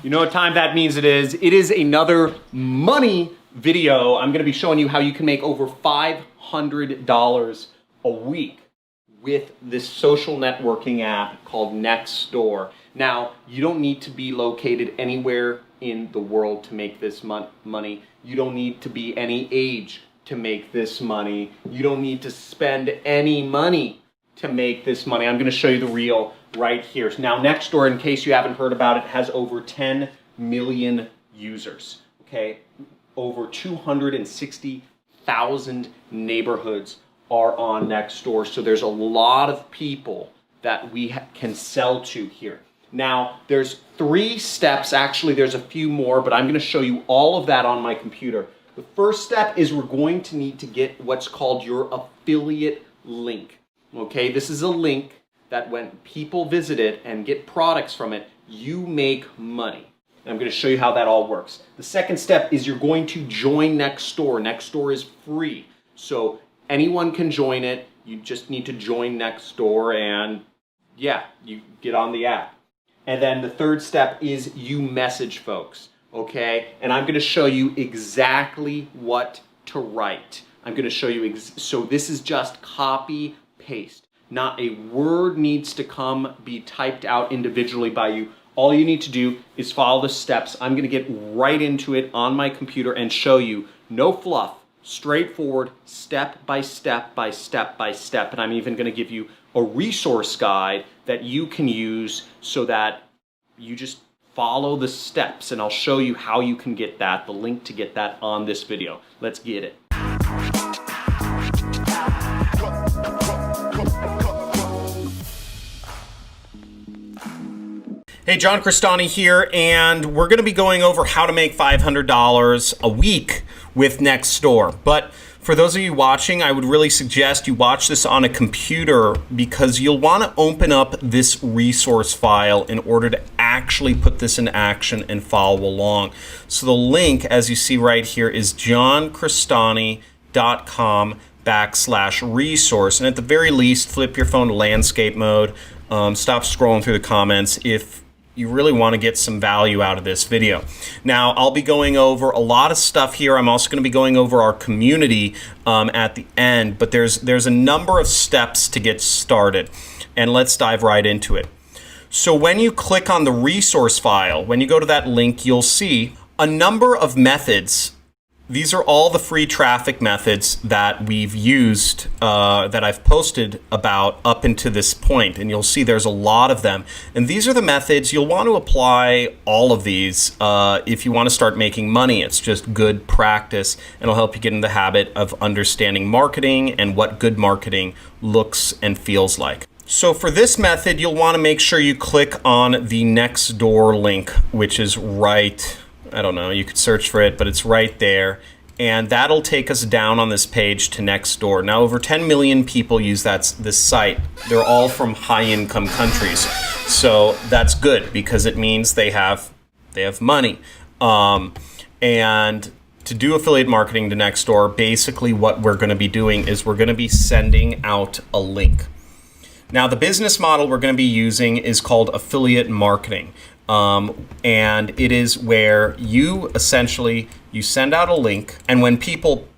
You know what time that means it is. It is another money video. I'm gonna be showing you how you can make over $500 a week with this social networking app called NextDoor. Now, you don't need to be located anywhere in the world to make this money. You don't need to be any age to make this money. You don't need to spend any money to make this money. I'm gonna show you the reel right here. Now, NextDoor, in case you haven't heard about it, has over 10 million users, okay? Over 260,000 neighborhoods are on NextDoor, so there's a lot of people that we can sell to here. Now, there's 3 steps. Actually, there's a few more, but I'm gonna show you all of that on my computer. The first step is we're going to need to get what's called your affiliate link. Okay, this is a link that when people visit it and get products from it, you make money. And I'm going to show you how that all works. The second step is you're going to join NextDoor. NextDoor is free, so anyone can join it. You just need to join NextDoor and yeah, you get on the app. And then the third step is you message folks. Okay, and I'm going to show you exactly what to write. I'm going to show you, so this is just copy paste. Not a word needs to be typed out individually by you. All you need to do is follow the steps. I'm going to get right into it on my computer and show you, no fluff, straightforward, step by step by step by step. And I'm even going to give you a resource guide that you can use so that you just follow the steps, and I'll show you how you can get that, the link to get that on this video. Let's get it. Hey, John Crestani here, and we're going to be going over how to make $500 a week with NextDoor. But for those of you watching, I would really suggest you watch this on a computer because you'll want to open up this resource file in order to actually put this in action and follow along. So the link, as you see right here, is johncrestani.com/resource. And at the very least, flip your phone to landscape mode. Stop scrolling through the comments if you really want to get some value out of this video. Now, I'll be going over a lot of stuff here. I'm also going to be going over our community at the end, but there's a number of steps to get started, and let's dive right into it. So when you click on the resource file, when you go to that link, you'll see a number of methods. These are all the free traffic methods that we've used, that I've posted about up until this point, and you'll see there's a lot of them. And these are the methods. You'll want to apply all of these if you want to start making money. It's just good practice, and it'll help you get in the habit of understanding marketing and what good marketing looks and feels like. So for this method, you'll want to make sure you click on the NextDoor link, which is right, I don't know, you could search for it, but it's right there. And that'll take us down on this page to NextDoor. Now, over 10 million people use this site. They're all from high-income countries. So that's good because it means they have money. And to do affiliate marketing to NextDoor, basically what we're going to be doing is we're going to be sending out a link. Now, the business model we're going to be using is called affiliate marketing. And it is where you essentially, you send out a link, and when people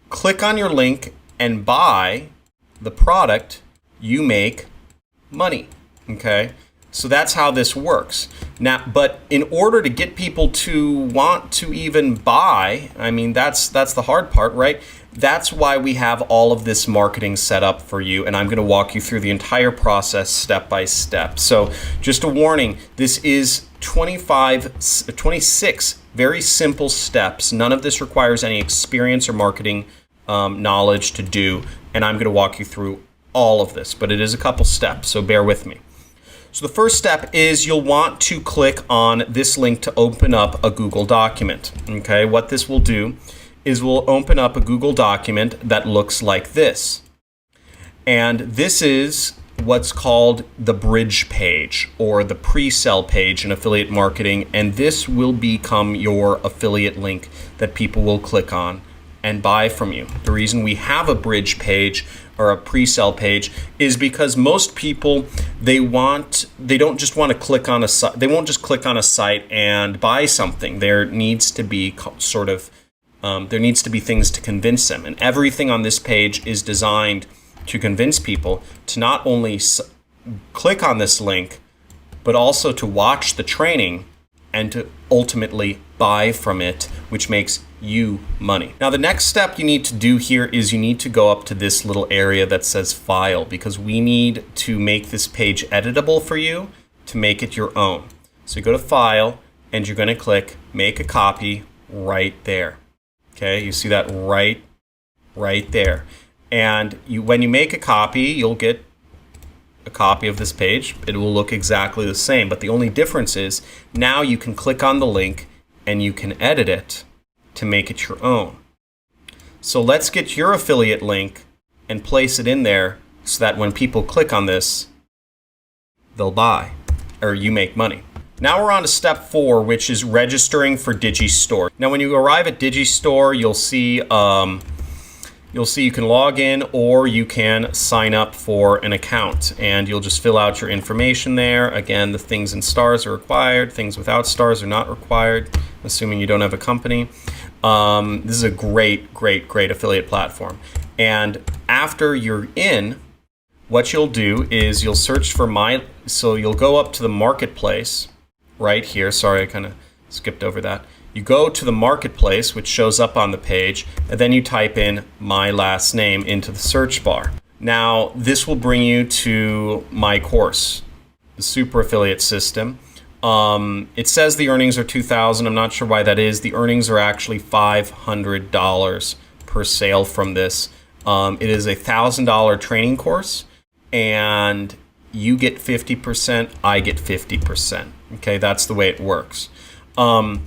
click on your link and buy the product, you make money, okay? So that's how this works. Now, but in order to get people to want to even buy, I mean, that's the hard part, right? That's why we have all of this marketing set up for you, and I'm going to walk you through the entire process step by step. So just a warning, this is 26 very simple steps. None of this requires any experience or marketing knowledge to do, and I'm going to walk you through all of this, but it is a couple steps, so bear with me. So the first step is you'll want to click on this link to open up a Google document. Okay, what this will do is we'll open up a Google document that looks like this. And this is what's called the bridge page or the pre-sell page in affiliate marketing. And this will become your affiliate link that people will click on and buy from you. The reason we have a bridge page or a pre-sale page is because most people, they don't just want to click on a site. They won't just click on a site and buy something. There needs to be there needs to be things to convince them. And everything on this page is designed to convince people to not only click on this link, but also to watch the training and to ultimately buy from it, which makes you money. Now, the next step you need to do here is you need to go up to this little area that says File, because we need to make this page editable for you to make it your own. So you go to File, and you're going to click Make a Copy right there. Okay, you see that right there. And when you make a copy, you'll get a copy of this page. It will look exactly the same, but the only difference is now you can click on the link and you can edit it to make it your own. So let's get your affiliate link and place it in there so that when people click on this, they'll buy or you make money. Now we're on to step 4, which is registering for DigiStore. Now when you arrive at DigiStore, you'll see you can log in or you can sign up for an account, and you'll just fill out your information there. Again, the things in stars are required, things without stars are not required, assuming you don't have a company. This is a great affiliate platform. And after you're in, what you'll do is you'll search for so you'll go up to the marketplace right here. Sorry, I kind of skipped over that. You go to the marketplace, which shows up on the page, and then you type in my last name into the search bar. Now, this will bring you to my course, the Super Affiliate System. It says the earnings are $2,000. I'm not sure why that is. The earnings are actually $500 per sale from this. It is a $1,000 training course, and you get 50%, I get 50%. Okay, that's the way it works. I'm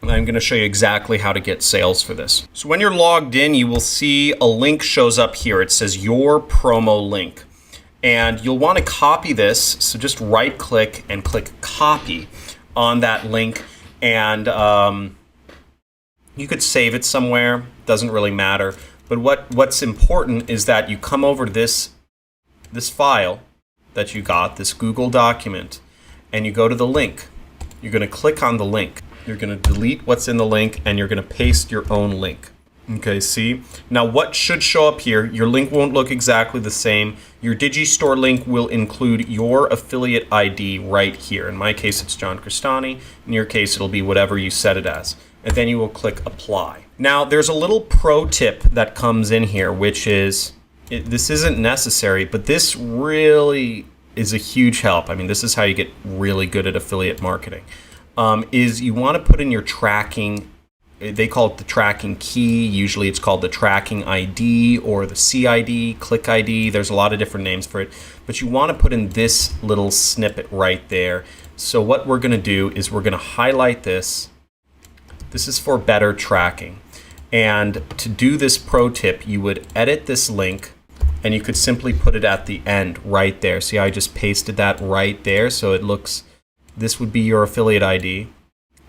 going to show you exactly how to get sales for this. So when you're logged in, you will see a link shows up here. It says your promo link. And you'll want to copy this. So just right click and click copy on that link. And you could save it somewhere. Doesn't really matter. But what's important is that you come over to this file that you got, this Google document, and you go to the link. You're going to click on the link. You're going to delete what's in the link, and you're going to paste your own link. Okay, see? Now what should show up here, your link won't look exactly the same. Your DigiStore link will include your affiliate ID right here. In my case, it's John Cristani. In your case, it'll be whatever you set it as. And then you will click Apply. Now, there's a little pro tip that comes in here, which is, this isn't necessary, but this really is a huge help. I mean, this is how you get really good at affiliate marketing. Is you want to put in your tracking, they call it the tracking key. Usually it's called the tracking ID or the CID, click ID. There's a lot of different names for it, but you want to put in this little snippet right there. So what we're going to do is we're going to highlight this. This is for better tracking. And to do this pro tip, you would edit this link and you could simply put it at the end right there. See, I just pasted that right there. So it looks, this would be your affiliate ID,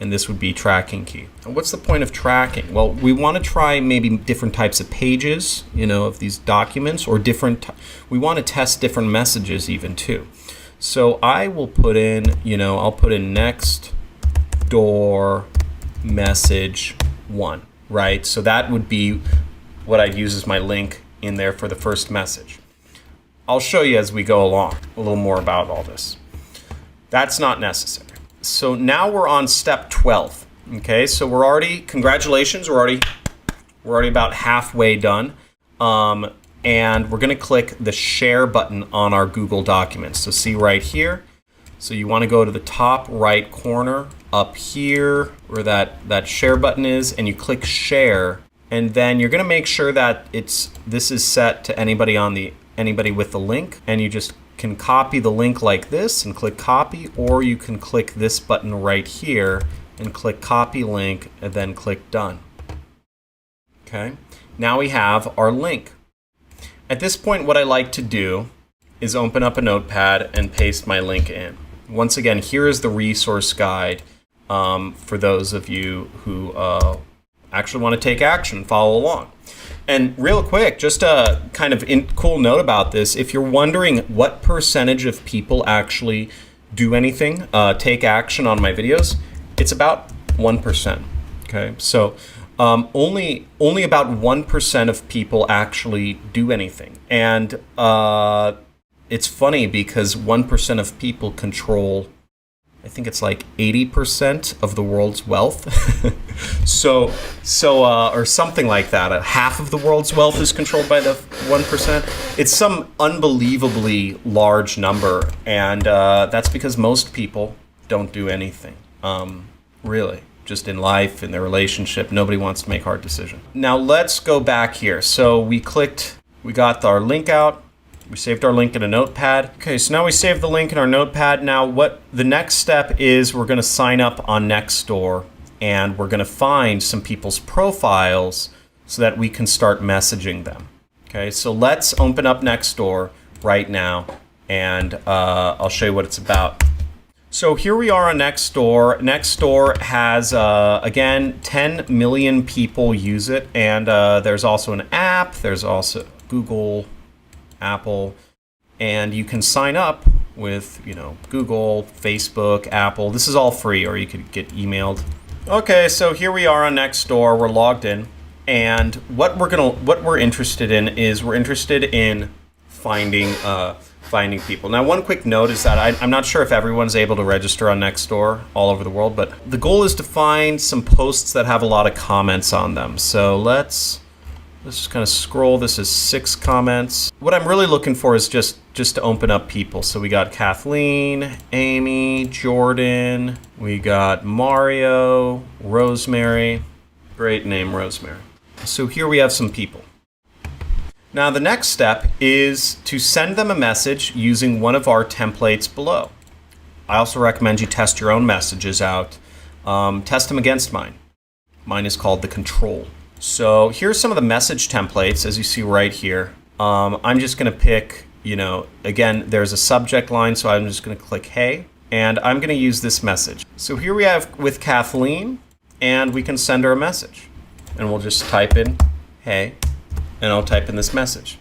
and this would be tracking key. And what's the point of tracking? Well, we want to try maybe different types of pages, of these documents, or we want to test different messages even too. So I will put in, I'll put in NextDoor message 1, right? So that would be what I'd use as my link in there for the first message. I'll show you as we go along a little more about all this. That's not necessary. So now we're on step 12. Okay, so congratulations, we're already about halfway done. And we're gonna click the share button on our Google Documents. So see right here. So you wanna go to the top right corner up here where that share button is, and you click share. And then you're gonna make sure that this is set to anybody with the link, and you just can copy the link like this and click copy, or you can click this button right here and click copy link and then click done. Okay, now we have our link. At this point, what I like to do is open up a notepad and paste my link in. Once again, here is the resource guide for those of you who actually want to take action and follow along. And real quick, just a kind of cool note about this. If you're wondering what percentage of people actually do anything, take action on my videos, it's about 1%. Okay, so only about 1% of people actually do anything. And it's funny because 1% of people control, I think it's like 80% of the world's wealth. so or something like that. Half of the world's wealth is controlled by the 1%. It's some unbelievably large number, and that's because most people don't do anything. Really, just in life, in their relationship, nobody wants to make hard decisions. Now let's go back here. So we got our link out. We saved our link in a notepad. Okay, so now we saved the link in our notepad. Now what the next step is, we're gonna sign up on NextDoor, and we're gonna find some people's profiles so that we can start messaging them. Okay, so let's open up NextDoor right now, and I'll show you what it's about. So here we are on NextDoor. NextDoor has, again, 10 million people use it, and there's also an app, there's also Google, Apple, and you can sign up with, Google, Facebook, Apple. This is all free, or you could get emailed. Okay, so here we are on NextDoor. We're logged in, and what we're interested in is finding people. Now, one quick note is that I'm not sure if everyone's able to register on NextDoor all over the world, but the goal is to find some posts that have a lot of comments on them. So let's just kind of scroll. This is 6 comments. What I'm really looking for is just to open up people. So we got Kathleen, Amy, Jordan, we got Mario, Rosemary. Great name, Rosemary. So here we have some people. Now the next step is to send them a message using one of our templates below. I also recommend you test your own messages out. Test them against mine. Mine is called the control. So here's some of the message templates, as you see right here. I'm just gonna pick, again, there's a subject line, so I'm just gonna click hey, and I'm gonna use this message. So here we have with Kathleen, and we can send her a message. And we'll just type in hey, and I'll type in this message.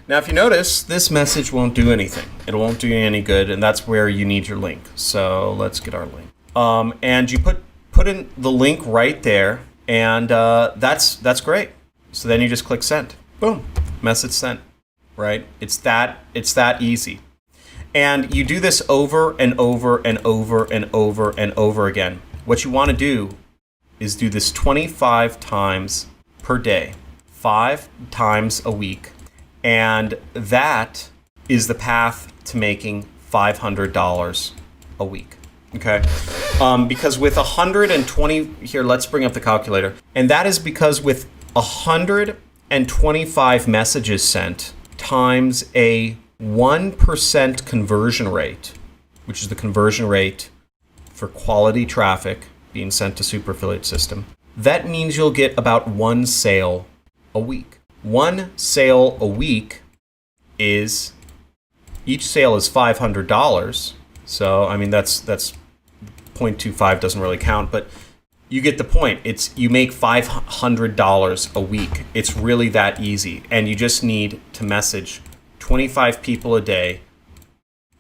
Now if you notice, this message won't do anything. It won't do you any good, and that's where you need your link. So let's get our link. And you put in the link right there, and that's great. So then you just click send. Boom, message sent, right? It's that easy. And you do this over and over and over and over and over again. What you want to do is do this 25 times per day, 5 times a week. And that is the path to making $500 a week. Okay, because with 120, here, let's bring up the calculator. And that is because with 125 messages sent times a 1% conversion rate, which is the conversion rate for quality traffic being sent to Super Affiliate System, that means you'll get about 1 sale a week. 1 sale a week is, each sale is $500. So, I mean, that's 0.25 doesn't really count, but you get the point. You make $500 a week. It's really that easy. And you just need to message 25 people a day,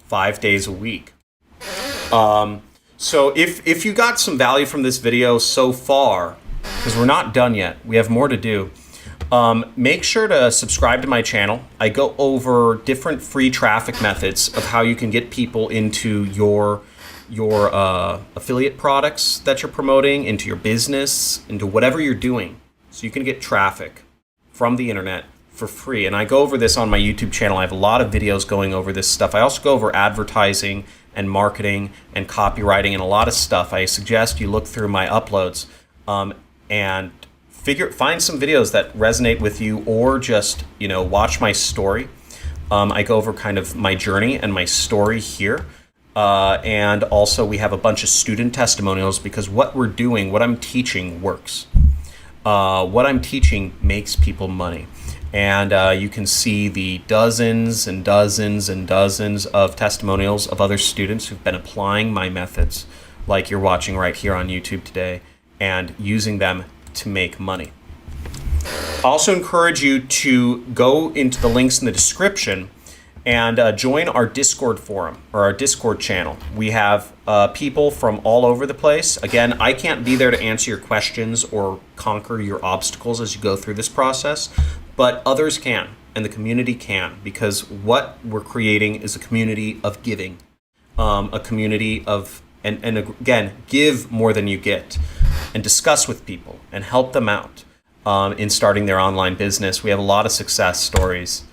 5 days a week. So if you got some value from this video so far, because we're not done yet, we have more to do, make sure to subscribe to my channel. I go over different free traffic methods of how you can get people into your affiliate products that you're promoting, into your business, into whatever you're doing, so you can get traffic from the internet for free. And I go over this on my YouTube channel. I have a lot of videos going over this stuff. I also go over advertising and marketing and copywriting and a lot of stuff. I suggest you look through my uploads and find some videos that resonate with you, or just watch my story. I go over kind of my journey and my story here. And also we have a bunch of student testimonials, because what we're doing, what I'm teaching works. What I'm teaching makes people money. And you can see the dozens and dozens and dozens of testimonials of other students who've been applying my methods, like you're watching right here on YouTube today, and using them to make money. I also encourage you to go into the links in the description and join our Discord forum or our Discord channel. We have people from all over the place. Again, I can't be there to answer your questions or conquer your obstacles as you go through this process, but others can, and the community can, because what we're creating is a community of giving, a community of, and again, give more than you get, and discuss with people and help them out in starting their online business. We have a lot of success stories.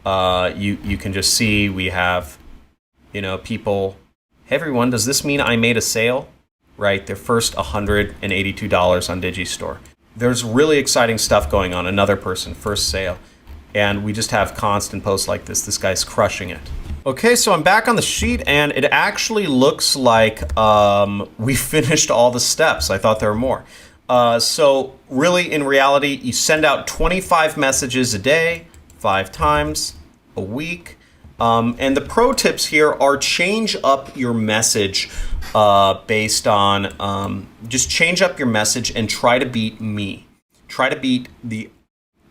You can just see we have, people, hey everyone, does this mean I made a sale? Right, their first $182 on Digistore. There's really exciting stuff going on. Another person, first sale. And we just have constant posts like this. This guy's crushing it. Okay, so I'm back on the sheet and it actually looks like we finished all the steps. I thought there were more. So really, in reality, you send out 25 messages a day, 5 times a week. And the pro tips here are change up your message based on, just change up your message and try to beat me. Try to beat the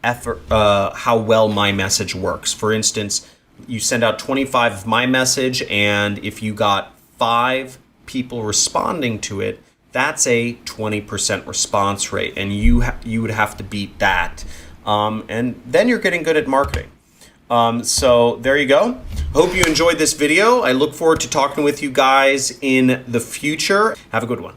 effort, how well my message works. For instance, you send out 25 of my message, and if you got 5 people responding to it, that's a 20% response rate, and you would have to beat that. And then you're getting good at marketing. So there you go. Hope you enjoyed this video. I look forward to talking with you guys in the future. Have a good one.